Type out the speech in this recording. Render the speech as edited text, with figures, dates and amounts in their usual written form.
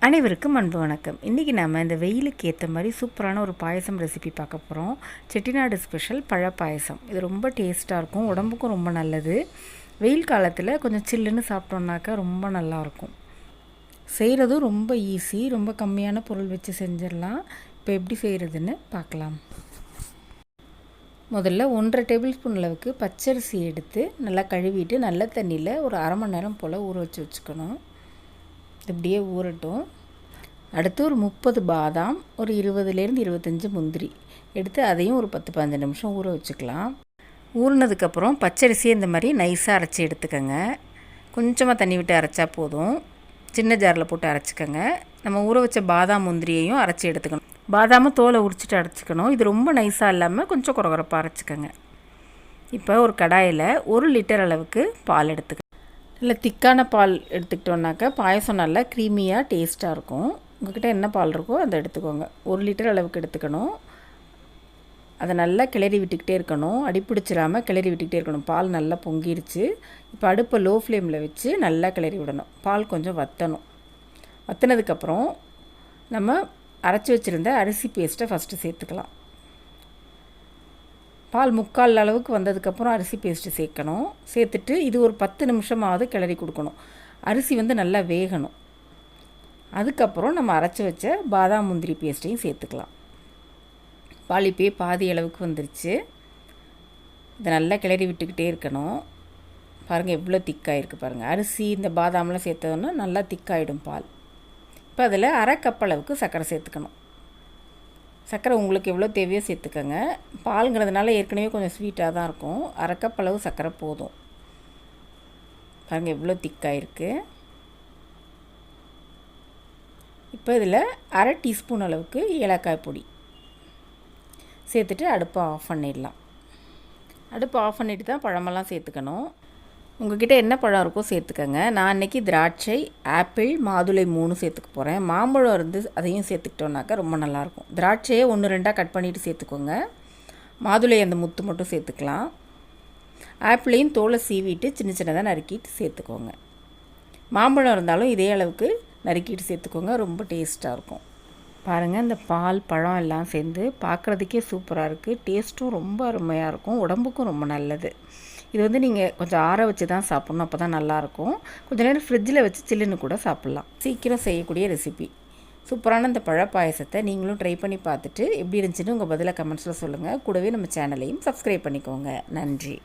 அனைவருக்கும் அன்பு வணக்கம். இன்றைக்கி நம்ம இந்த வெயிலுக்கு ஏற்ற மாதிரி சூப்பரான ஒரு பாயசம் ரெசிபி பார்க்க போகிறோம். செட்டிநாடு ஸ்பெஷல் பழ பாயசம். இது ரொம்ப டேஸ்ட்டாக இருக்கும், உடம்புக்கும் ரொம்ப நல்லது. வெயில் காலத்தில் கொஞ்சம் சில்லுன்னு சாப்பிட்டோன்னாக்கா ரொம்ப நல்லாயிருக்கும். செய்கிறதும் ரொம்ப ஈஸி, ரொம்ப கம்மியான பொருள் வச்சு செஞ்சிடலாம். இப்போ எப்படி செய்கிறதுன்னு பார்க்கலாம். முதல்ல 1.5 டேபிள் ஸ்பூன் அளவுக்கு பச்சரிசி எடுத்து நல்லா கழுவிட்டு நல்ல தண்ணியில் ஒரு அரை மணி நேரம் போல் ஊற வச்சுக்கணும். இப்படியே ஊறட்டும். அடுத்து ஒரு 30 பாதாம், ஒரு 20லேருந்து 25 முந்திரி எடுத்து அதையும் ஒரு 10-15 நிமிஷம் ஊற வச்சுக்கலாம். ஊறினதுக்கப்புறம் பச்சரிசியை இந்த மாதிரி நைஸாக அரைச்சி எடுத்துக்கோங்க. கொஞ்சமாக தண்ணி விட்டு அரைச்சா போதும். சின்ன ஜாரில் போட்டு அரைச்சிக்கோங்க. நம்ம ஊற வச்ச பாதாம் முந்திரியையும் அரைச்சி எடுத்துக்கணும். பாதாமும் தோலை உரிச்சிட்டு அரைச்சிக்கணும். இது ரொம்ப நைஸாக இல்லாமல் கொஞ்சம் குறகுறப்பாக அரைச்சிக்கோங்க. இப்போ ஒரு கடாயில் 1 லிட்டர் அளவுக்கு பால் எடுத்துக்கோங்க. இல்லை திக்கான பால் எடுத்துக்கிட்டோன்னாக்கா பாயசம் நல்லா க்ரீமியாக டேஸ்ட்டாக இருக்கும். உங்கள்கிட்ட என்ன பால் இருக்கோ அதை எடுத்துக்கோங்க. 1 லிட்டர் அளவுக்கு எடுத்துக்கணும். அதை நல்லா கிளறி விட்டுக்கிட்டே இருக்கணும். அடிப்பிடிச்சிடாமல் கிளறி விட்டுக்கிட்டே இருக்கணும். பால் நல்லா பொங்கிடுச்சு. இப்போ அடுப்பை லோ ஃப்ளேமில் வச்சு நல்லா கிளறி விடணும். பால் கொஞ்சம் வற்றணும். வற்றினதுக்கப்புறம் நம்ம அரைச்சி வச்சுருந்த அரிசி பேஸ்ட்டை ஃபஸ்ட்டு சேர்த்துக்கலாம். பால் 3/4 அளவுக்கு வந்ததுக்கப்புறம் அரிசி பேஸ்ட்டு சேர்க்கணும். சேர்த்துட்டு இது ஒரு 10 நிமிஷமாவது கிளறி கொடுக்கணும். அரிசி நல்லா வேகணும். அதுக்கப்புறம் நம்ம அரைச்சி வச்ச பாதாம் முந்திரி பேஸ்ட்டையும் சேர்த்துக்கலாம். பால் இப்போயே பாதி அளவுக்கு வந்துருச்சு. இதை நல்லா கிளறி விட்டுக்கிட்டே இருக்கணும். பாருங்கள் எவ்வளோ திக்காயிருக்கு பாருங்கள். அரிசி இந்த பாதாம்லாம் சேர்த்தோன்னா நல்லா திக்காயிடும் பால். இப்போ அதில் 1/2 கப் அளவுக்கு சர்க்கரை சேர்த்துக்கணும். சர்க்கரை உங்களுக்கு எவ்வளோ தேவையோ சேர்த்துக்கோங்க. பாலுங்கிறதுனால ஏற்கனவே கொஞ்சம் ஸ்வீட்டாக தான் இருக்கும். 1/2 கப் அளவு சர்க்கரை போதும். பாருங்கள் எவ்வளோ திக்காக இருக்குது. இப்போ இதில் 1/2 டீஸ்பூன் அளவுக்கு ஏலக்காய் பொடி சேர்த்துட்டு அடுப்பை ஆஃப் பண்ணிடலாம். அடுப்பை ஆஃப் பண்ணிவிட்டு தான் பழமெல்லாம் சேர்த்துக்கணும். உங்கள்கிட்ட என்ன பழம் இருக்கோ சேர்த்துக்கோங்க. நான் இன்றைக்கி திராட்சை, ஆப்பிள், மாதுளை 3 சேர்த்துக்க போகிறேன். மாம்பழம் இருந்து அதையும் சேர்த்துக்கிட்டோன்னாக்கா ரொம்ப நல்லாயிருக்கும். திராட்சையை 1-2 கட் பண்ணிவிட்டு சேர்த்துக்கோங்க. மாதுளை அந்த முத்து மட்டும் சேர்த்துக்கலாம். ஆப்பிளையும் தோலை சீவிட்டு சின்ன சின்னதாக நறுக்கிட்டு சேர்த்துக்கோங்க. மாம்பழம் இருந்தாலும் இதே அளவுக்கு நறுக்கிட்டு சேர்த்துக்கோங்க. ரொம்ப டேஸ்ட்டாக இருக்கும். பாருங்கள் இந்த பால் பழம் எல்லாம் சேர்ந்து பார்க்குறதுக்கே சூப்பராக இருக்குது. டேஸ்ட்டும் ரொம்ப அருமையாக இருக்கும். உடம்புக்கும் ரொம்ப நல்லது. இது நீங்கள் கொஞ்சம் ஆற வச்சு தான் சாப்பிட்ணும். அப்போ தான் நல்லாயிருக்கும். கொஞ்சம் நேரம் ஃப்ரிட்ஜில் வச்சு சில்லுன்னு கூட சாப்பிட்லாம். சீக்கிரம் செய்யக்கூடிய ரெசிபி. சூப்பரான இந்த பழ பாயசத்தை நீங்களும் ட்ரை பண்ணி பார்த்துட்டு எப்படி இருந்துச்சுன்னு உங்கள் பதிலை கமெண்ட்ஸில் சொல்லுங்கள். கூடவே நம்ம சேனலையும் சப்ஸ்கிரைப் பண்ணிக்கோங்க. நன்றி.